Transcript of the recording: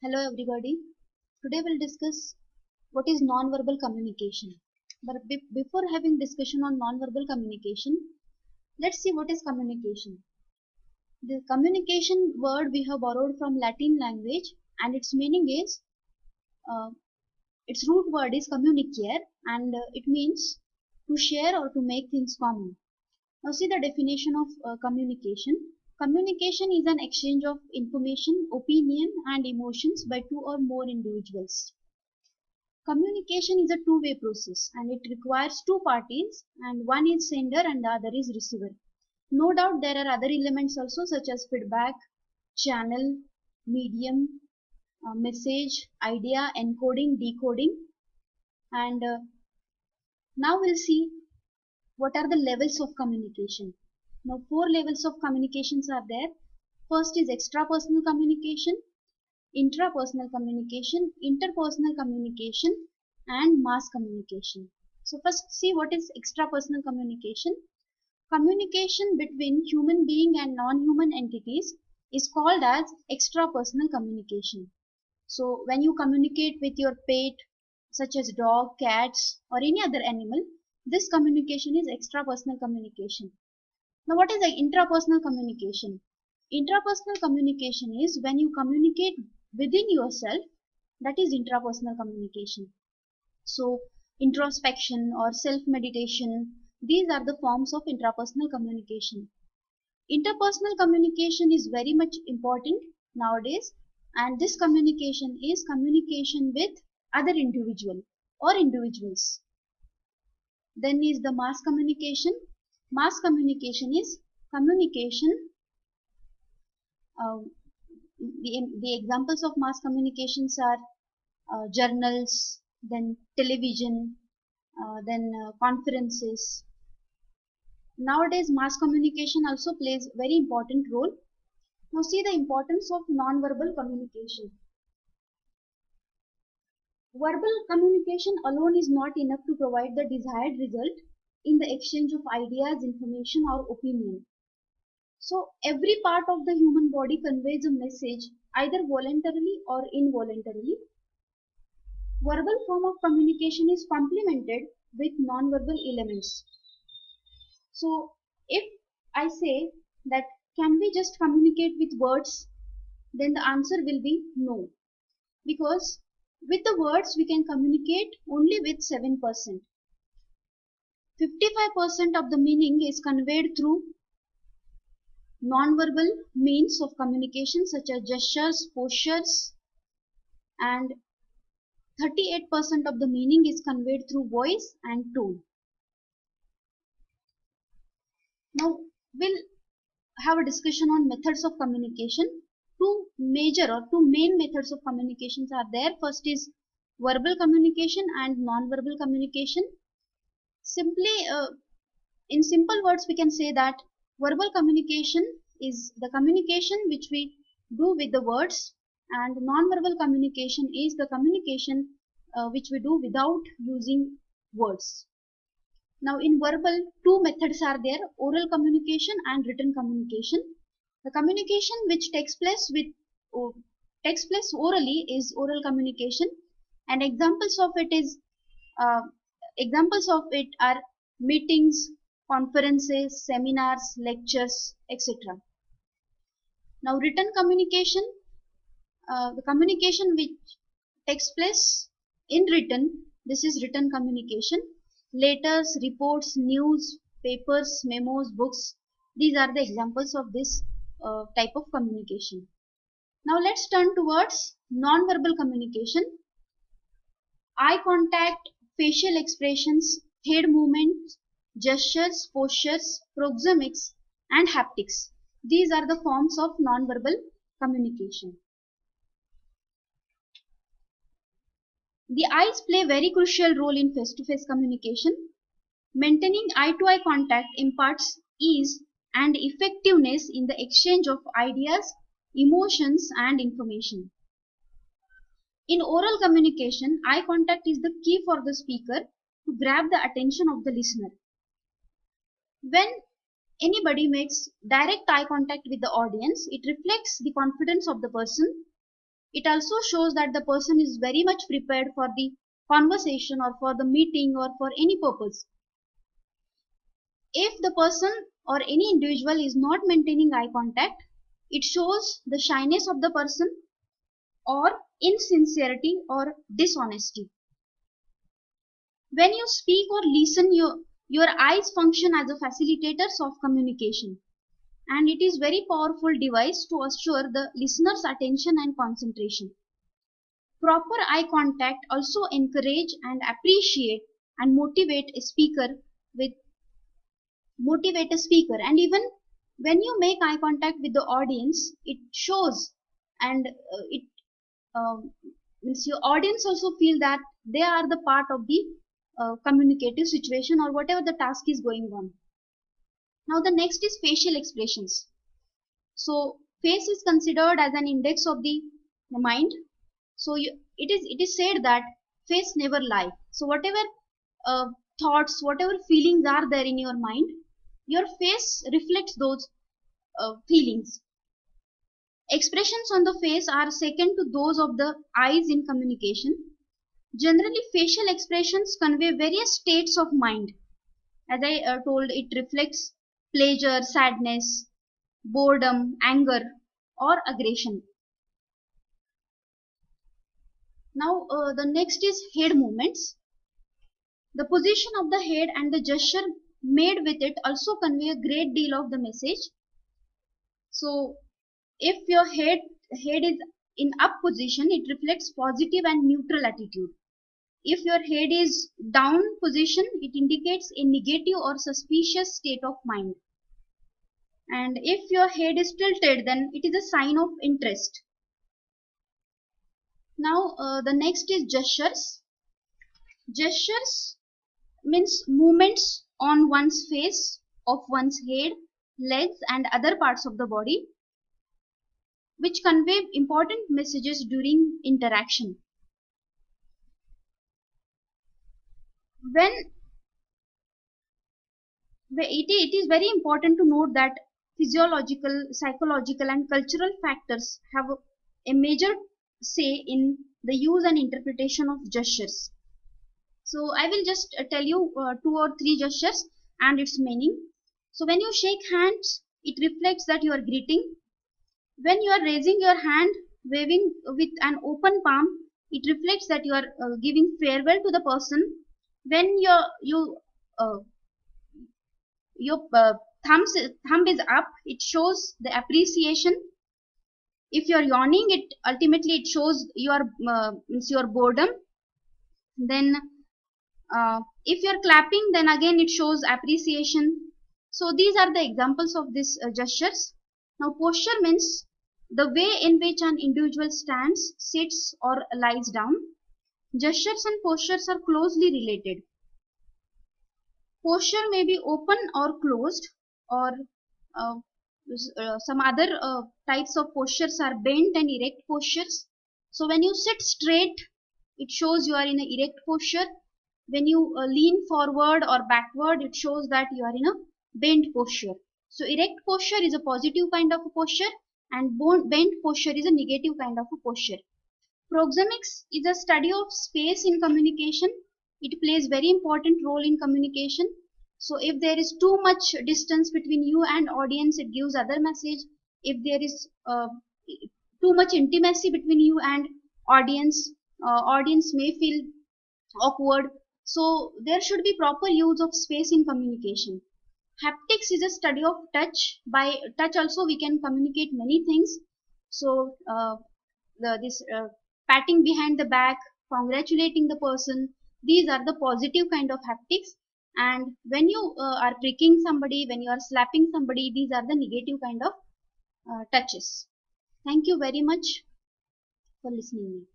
Hello everybody. Today we'll discuss what is non-verbal communication. But before having discussion on non-verbal communication, let's see what is communication. The communication word we have borrowed from Latin language, and its meaning is uh, its root word is communicare, and it means to share or to make things common. Now see the definition of communication. Communication is an exchange of information, opinion and emotions by two or more individuals. Communication is a two-way process and it requires two parties, and one is sender and the other is receiver. No doubt there are other elements also such as feedback, channel, medium, message, idea, encoding, decoding, and now we'll see what are the levels of communication. Now four levels of communications are there. First is extrapersonal communication, intrapersonal communication, interpersonal communication, and mass communication. So first see what is extrapersonal communication. Communication between human being and non-human entities is called as extrapersonal communication. So when you communicate with your pet such as dog, cats or any other animal, this communication is extrapersonal communication. Now what is the intrapersonal communication? Intrapersonal communication is when you communicate within yourself, that is intrapersonal communication. So introspection or self-meditation, these are the forms of intrapersonal communication. Interpersonal communication is very much important nowadays, and this communication is communication with other individual or individuals. Then is the mass communication. Mass communication is communication. The examples of mass communications are journals, then television, then conferences. Nowadays, mass communication also plays very important role. Now see the importance of non-verbal communication. Verbal communication alone is not enough to provide the desired result in the exchange of ideas, information or opinion. So every part of the human body conveys a message either voluntarily or involuntarily. Verbal form of communication is complemented with non-verbal elements. So if I say that can we just communicate with words, then the answer will be no, because with the words we can communicate only with 7%. 55% of the meaning is conveyed through non-verbal means of communication such as gestures, postures, and 38% of the meaning is conveyed through voice and tone. Now we'll have a discussion on methods of communication. Two major or two main methods of communications are there. First is verbal communication and non-verbal communication. Simply, in simple words, we can say that verbal communication is the communication which we do with the words, and non-verbal communication is the communication which we do without using words. Now in verbal, two methods are there: oral communication and written communication. The communication which takes place orally is oral communication, and uh, examples of it are meetings, conferences, seminars, lectures, etc. Now written communication, the communication which takes place in written, this is written communication. Letters, reports, news, papers, memos, books, these are the examples of this type of communication. Now let's turn towards non-verbal communication. Eye contact, facial expressions, head movements, gestures, postures, proxemics and haptics. These are the forms of non-verbal communication. The eyes play a very crucial role in face-to-face communication. Maintaining eye-to-eye contact imparts ease and effectiveness in the exchange of ideas, emotions and information. In oral communication, eye contact is the key for the speaker to grab the attention of the listener. When anybody makes direct eye contact with the audience, it reflects the confidence of the person. It also shows that the person is very much prepared for the conversation or for the meeting or for any purpose. If the person or any individual is not maintaining eye contact, it shows the shyness of the person or insincerity or dishonesty. When you speak or listen, your eyes function as a facilitators of communication, and it is very powerful device to assure the listener's attention and concentration. Proper eye contact also encourage and appreciate and with motivate a speaker, and even when you make eye contact with the audience, it shows and it means your audience also feel that they are the part of the communicative situation or whatever the task is going on. Now the next is facial expressions. So face is considered as an index of the mind. So it is said that face never lie. So whatever uh, thoughts, whatever feelings are there in your mind, your face reflects those feelings. Expressions on the face are second to those of the eyes in communication. Generally, facial expressions convey various states of mind. As I told, it reflects pleasure, sadness, boredom, anger, or aggression. Now, the next is head movements. The position of the head and the gesture made with it also convey a great deal of the message. So, if your head is in up position, it reflects positive and neutral attitude. If your head is down position, it indicates a negative or suspicious state of mind. And if your head is tilted, then it is a sign of interest. Now the next is gestures. Gestures means movements on one's face, of one's head, legs and other parts of the body, which convey important messages during interaction. When it is very important to note that physiological, psychological and cultural factors have a major say in the use and interpretation of gestures. So I will just tell you two or three gestures and its meaning. So when you shake hands, it reflects that you are greeting. When you are raising your hand, waving with an open palm, it reflects that you are giving farewell to the person. When uh, your thumb is up, it shows the appreciation. If you are yawning, it ultimately it shows your boredom. Then if you are clapping, then again it shows appreciation. So these are the examples of these gestures. Now posture means the way in which an individual stands, sits or lies down. Gestures and postures are closely related. Posture may be open or closed, or uh, some other types of postures are bent and erect postures. So when you sit straight, it shows you are in an erect posture. When you lean forward or backward, it shows that you are in a bent posture. So erect posture is a positive kind of a posture, and bent posture is a negative kind of a posture. Proxemics is a study of space in communication. It plays very important role in communication. So if there is too much distance between you and audience, it gives other message. If there is too much intimacy between you and audience, audience may feel awkward. So there should be proper use of space in communication. Haptics is a study of touch. By touch also we can communicate many things. So this patting behind the back, congratulating the person, these are the positive kind of haptics. And when you are pricking somebody, when you are slapping somebody, these are the negative kind of touches. Thank you very much for listening.